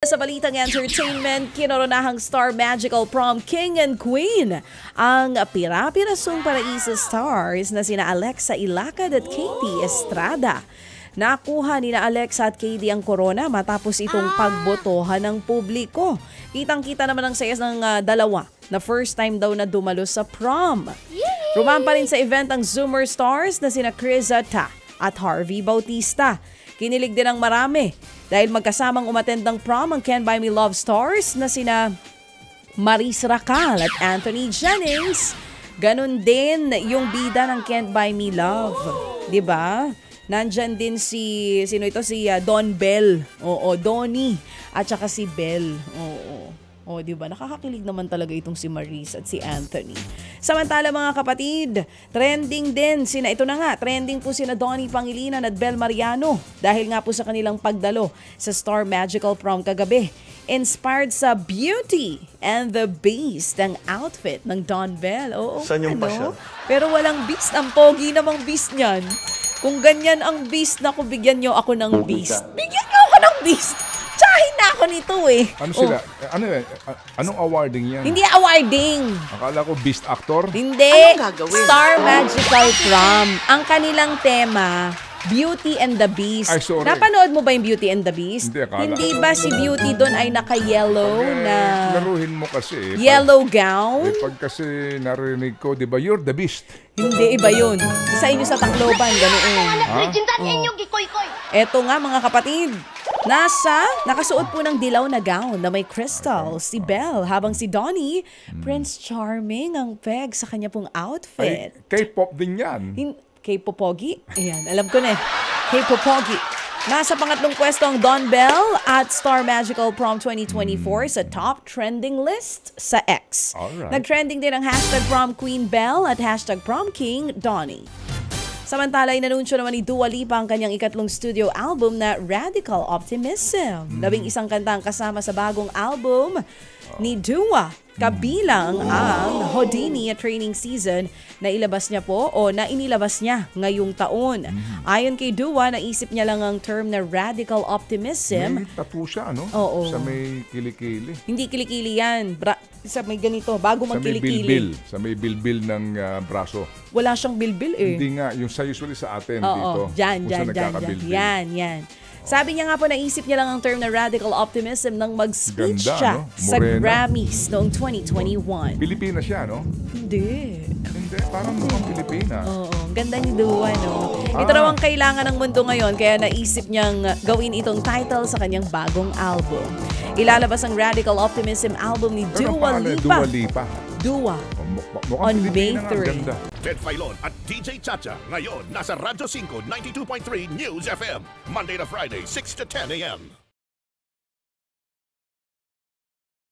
Sa balitang entertainment, kinoronahang Star Magical Prom King and Queen ang pira-pirasong Paraíso Stars na sina Alexa Ilacad at Katie Estrada. Nakuha ni Alexa at Katie ang corona matapos itong pagbotohan ng publiko. Kitang-kita naman ang saya ng dalawa na first time daw na dumalo sa prom. Rumampa rin sa event ang Zoomer Stars na sina Chris Atta at Harvey Bautista. Kinilig din ang marami dahil magkasamang umattend ng prom ang Can't Buy Me Love Stars na sina Maris Racal at Anthony Jennings. Ganon din yung bida ng Can't Buy Me Love. Diba? Nandyan din si Don Bell. Oo, Donnie. At saka si Bell. Oo. O, di ba? Nakakakilig naman talaga itong si Maris at si Anthony. Samantala mga kapatid, trending din trending po sina Donnie Pangilinan at Bel Mariano dahil nga po sa kanilang pagdalo sa Star Magical Prom kagabi. Inspired sa Beauty and the Beast ang outfit ng Don Bell. Oo, saan yung pasya? Pero walang beast. Ang pogi namang beast niyan. Kung ganyan ang beast na bigyan nyo ako ng beast. Bigyan nyo ako ng beast! Tsahin na ako nito eh. Ano sila? Anong awarding yan? Hindi awarding. Akala ko Beast Actor? Hindi. Anong gagawin? Star Magical Prom. Ang kanilang tema, Beauty and the Beast. Ay, sorry. Napanood mo ba yung Beauty and the Beast? Hindi, akala. Hindi ba si Beauty doon ay naka-yellow na... Laruhin mo kasi. Yellow gown? Pag kasi narinig ko, di ba, you're the Beast. Hindi, iba yun. Sa inyo sa Tacloban, ganoon. Eto nga mga kapatid, nakasuot po ng dilaw na gown na may crystal si Belle habang si Donnie, Prince Charming ang peg sa kanya pong outfit. Ay, K-pop din yan. K-popogi? Ayan, alam ko na eh. K-popogi. Nasa pangatlong pwesto ang Don Bell at Star Magical Prom 2024 sa top trending list sa X. Alright. Nag-trending din ang hashtag Prom Queen Bell at hashtag Prom King Donnie. Samantala, inanunsyo naman ni Dua Lipa ang kanyang ikatlong studio album na Radical Optimism. 11 kanta ang kasama sa bagong album ni Dua. Kabilang ang Houdini training season na inilabas niya ngayong taon. Ayon kay Dua, naisip niya lang ang term na Radical Optimism. May tattoo siya, ano? Oo. Sa may kilikili. Hindi kilikili yan. Sa may ganito, bago magkilikili. Sa may bilbil ng braso. Wala siyang bilbil eh. Hindi nga, yung usually sa atin Oo, dito. Dyan. Yan. Sabi niya nga po, naisip niya lang ang term na Radical Optimism nang mag-speech Ganda, siya no? sa Grammys noong 2021. Pilipinas siya, no? Hindi, parang mukhang Pilipina. Oo, ganda ni Dua, no? Ito raw ang kailangan ng mundo ngayon, kaya naisip niyang gawin itong title sa kanyang bagong album. Ilalabas ang Radical Optimism album ni Dua Lipa. Dua. On May 3. Ted Filon at DJ Chacha ngayon nasa Radyo 5 92.3 News FM Monday to Friday 6 to 10 a.m.